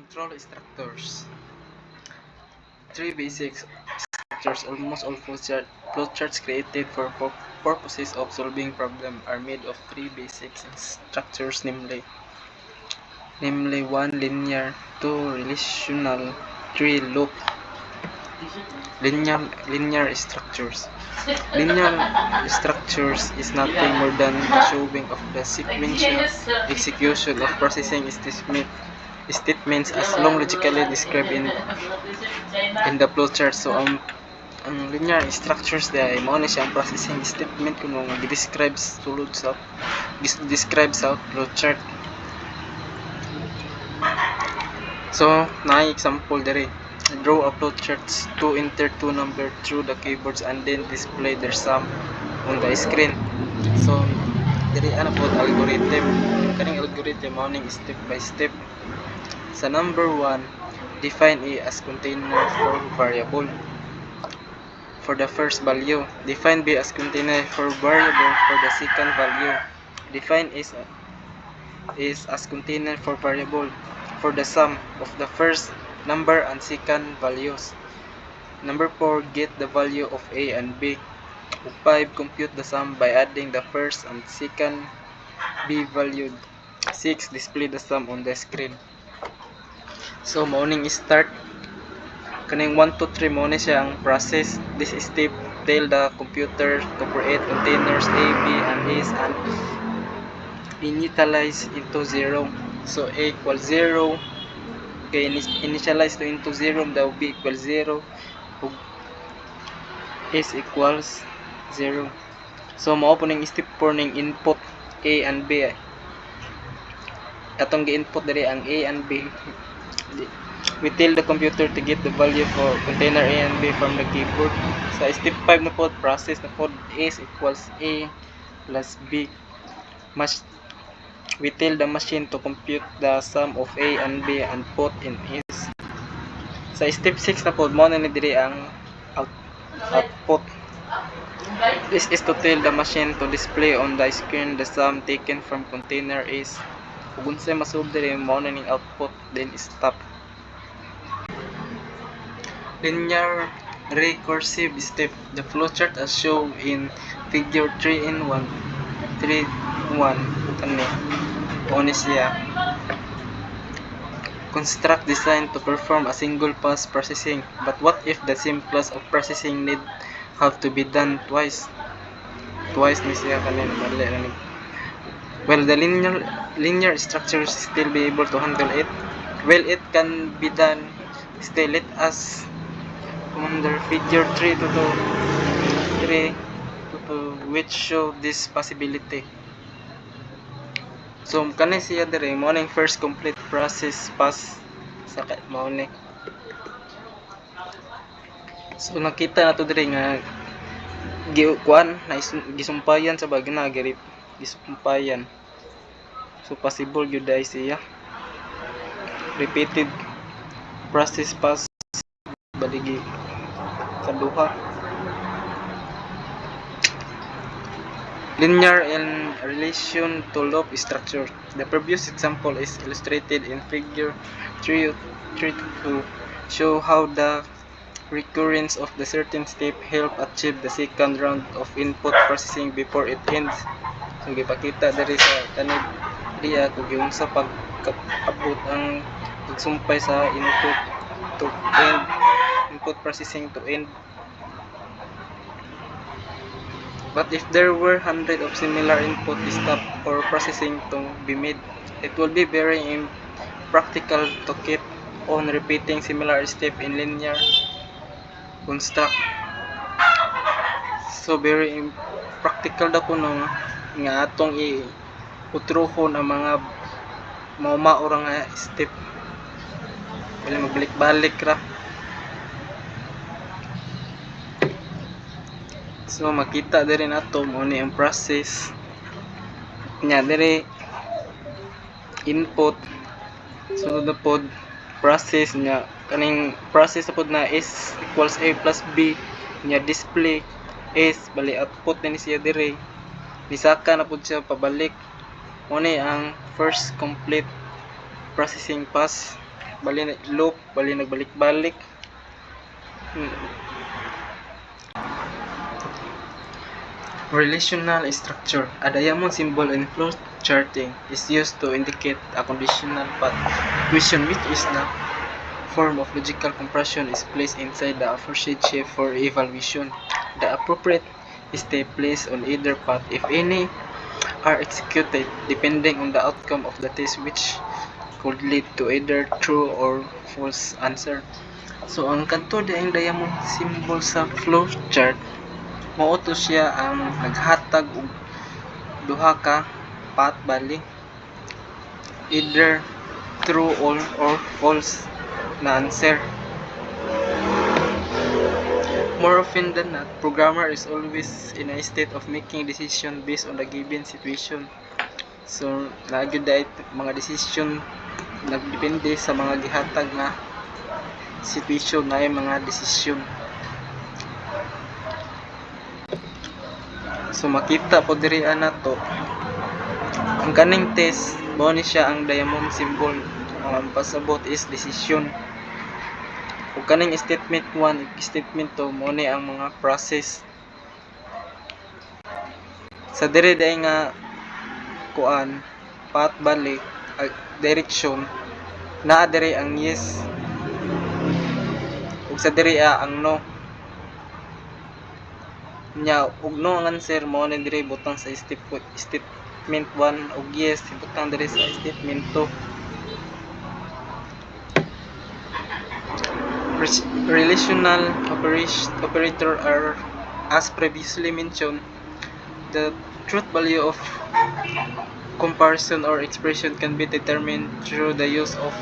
Control structures. Three basic structures. Almost all flowcharts created for purposes of solving problems are made of three basic structures, namely 1. Linear, 2. Relational, 3. Loop. Linear structures. Linear structures is nothing more than the showing of the sequential execution of processing statements as long logically described in the flowchart. So ang linear structures ay mao na siyang processing statement kung gi-describe sa flowchart. So na example diri. Draw a flowchart to enter two numbers through the keyboards and then display their sum on the screen. So diri ana po algorithm. Kaning algorithm mao ning step by step. Sa number 1, define A as container for variable. For the first value, define B as container for variable for the second value. Define is as container for variable for the sum of the first number and second values. Number 4, get the value of A and B. 5, compute the sum by adding the first and second B value. 6, display the sum on the screen. So morning start kaning 1 to 3 mo ni siya ang process. This step tell the computer to create containers A, B, and S and initialize into 0. So A equals 0. Okay, initialize to into 0, daw B equals 0 ug S equals 0. So mao po ning step 4 ning input A and B. Atong gi-input diri ang A and B. We tell the computer to get the value for container A and B from the keyboard. Sa step 5 na po, process na po, S equals A plus B. We tell the machine to compute the sum of A and B and put in S. Sa step 6 na po, mo na diri ang output. This is to tell the machine to display on the screen the sum taken from container S. Kung unsay masolve diri, mo na ning output, then stop. Linear recursive step. The flowchart as shown in figure 3.1 kani oni siya. Construct design to perform a single pass processing. But what if the same class of processing need have to be done twice? Twice ni siya kani mali na. Well, the linear structures still be able to handle it. Well, it can be done. Still, let us under figure 3 which show this possibility. So kani siya dire mo ning first complete process pass sa mao ni. So nakita nato dire nga gikuan na gisumpayan sa bagina gisumpayan. So possible gyud dai siya repeated process pass baligi kaduha. Linear in relation to loop structure. The previous example is illustrated in figure 3 to show how the recurrence of the certain step help achieve the second round of input processing before it ends. So gipakita diri sa kanid diya kung yung sa pag-abot ang pagsumpay sa input to end, input processing to end. But if there were hundreds of similar input step or processing to be made, it will be very impractical to keep on repeating similar steps in linear construct. So very impractical da kuno nga atong utrohon ang mga maura nga step. Wala magbalik-balik ra. So makita diri nato mo ni ang process nya diri input sunod na pod process nya kaning process na pod na S equals A plus B nya display S bali output na ni siya diri nisaka na pod siya pabalik mo ni ang first complete processing pass. bali loop, bali nagbalik-balik. Relational structure. A diamond symbol in flow charting is used to indicate a conditional path equation, which is the form of logical compression, is placed inside the aforesaid shape for evaluation. The appropriate step placed on either path, if any, are executed depending on the outcome of the test, which could lead to either true or false answer. So ang kanto ang diamond symbol sa flow chart, mao to siya ang naghatag og duha ka path bali, either true or false na answer. More often than not, programmer is always in a state of making decision based on the given situation. So naagyo dahil mga decision nagdepende sa mga gihatag na situation na mga desisyon. So makita po diri nato ang kaning test mo ni siya ang diamond symbol. Ang pasabot is decision. Ug kaning statement 1 statement 2 mo ni ang mga process. Sa diri nga kuan path balik direction naa diri ang yes ug sa diri ang no nya, ug no ang answer mo ni diri butang sa statement 1 ug yes butang diri sa statement 2. Relational operator are, as previously mentioned, the truth value of comparison or expression can be determined through the use of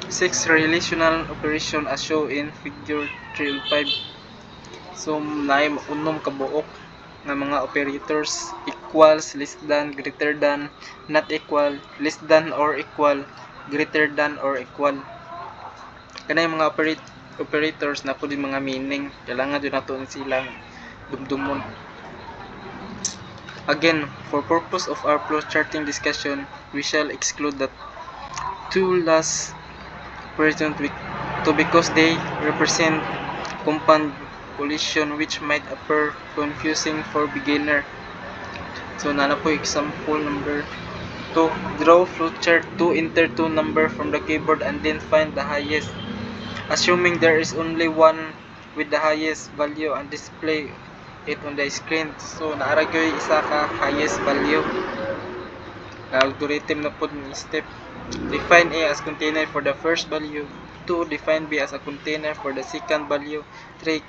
6 relational operation as shown in figure 3 and 5. So naay unom ka buok nga mga operators: equals, less than, greater than, not equal, less than or equal, greater than or equal. Kanay mga operators na po din mga meaning, kailangan din nato silang dumdumon. Again, for purpose of our flow charting discussion, we shall exclude the two last operators because they represent compound collision which might appear confusing for beginner. So nana po example number 2. Draw flowchart 2, enter 2 number from the keyboard and then find the highest. Assuming there is only one with the highest value and display it on the screen. So naaragyoy isa ka highest value. Algorithm na po ni step. Define A as container for the first value. 2. Define B as a container for the second value. 3.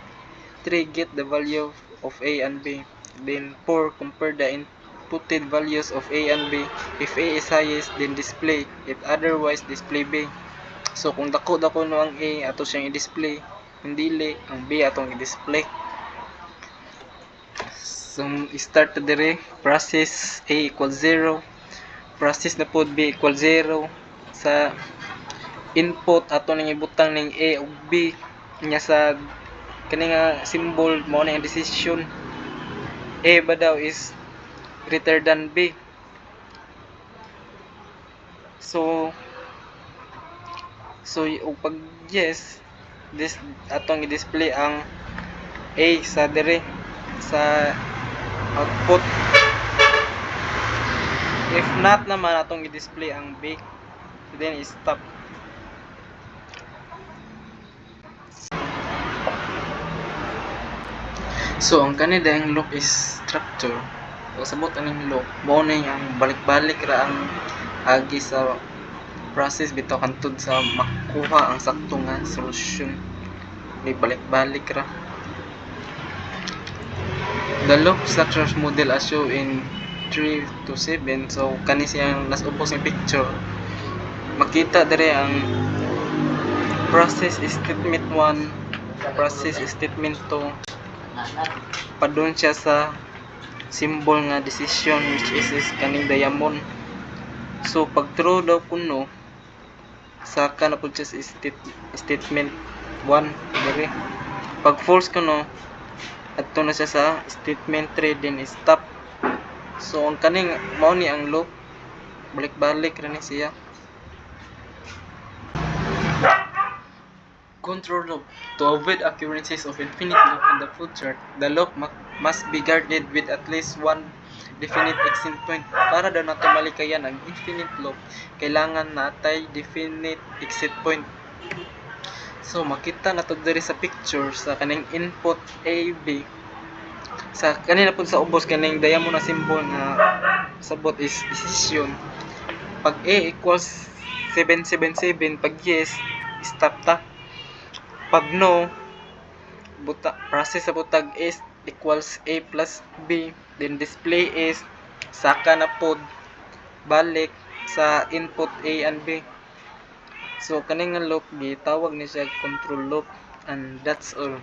Get the value of A and B. Then 4. Compare the inputted values of A and B. If A is highest, then display it. Otherwise, display B. So kung dako no ang A, ato siyang i-display. Kung dili, ang B atong i-display. So start to dire, process A equals 0. Process na po B equals 0. Sa input ato nang ibutang ning A ug B nya sa kani nga symbol mo na yung decision. A ba daw is greater than B. So pag yes, this atong i-display ang A sa dire sa output. If not naman atong i-display ang B, then stop. So ang kanila ang loop is structure. Pasabot aning loop mo na ang balik-balik ra ang agi sa process bitaw kantud sa makuha ang sakto nga solusyon. May balik-balik ra. The loop structure model as shown in 3 to 7. So kani siyang nas ubos ng picture. Makita dire ang process statement 1, process statement 2. Padung siya sa symbol nga decision, which is kaning diamond. So pag true daw kuno, saka na po siya sa statement 1 dire. Pag false kuno, adto na siya sa statement 3, then stop. So ang kaning mao ni ang loop, balik-balik ra ni siya. Control loop. To avoid occurrences of infinite loop in the flow chart, the loop must be guarded with at least one definite exit point. Para daw nato malikayan ang infinite loop, kailangan natay definite exit point. So makita nato diri sa picture sa kaning input A, B. Sa kanina po sa ubos kaning diamond na symbol na sabot is decision. Pag A equals 777, pag yes, stop ta. Pag no, process sa butag is equals A plus B, then display is saka na pod balik sa input A and B. So kaning loop gitawag ni siya control loop, and that's all.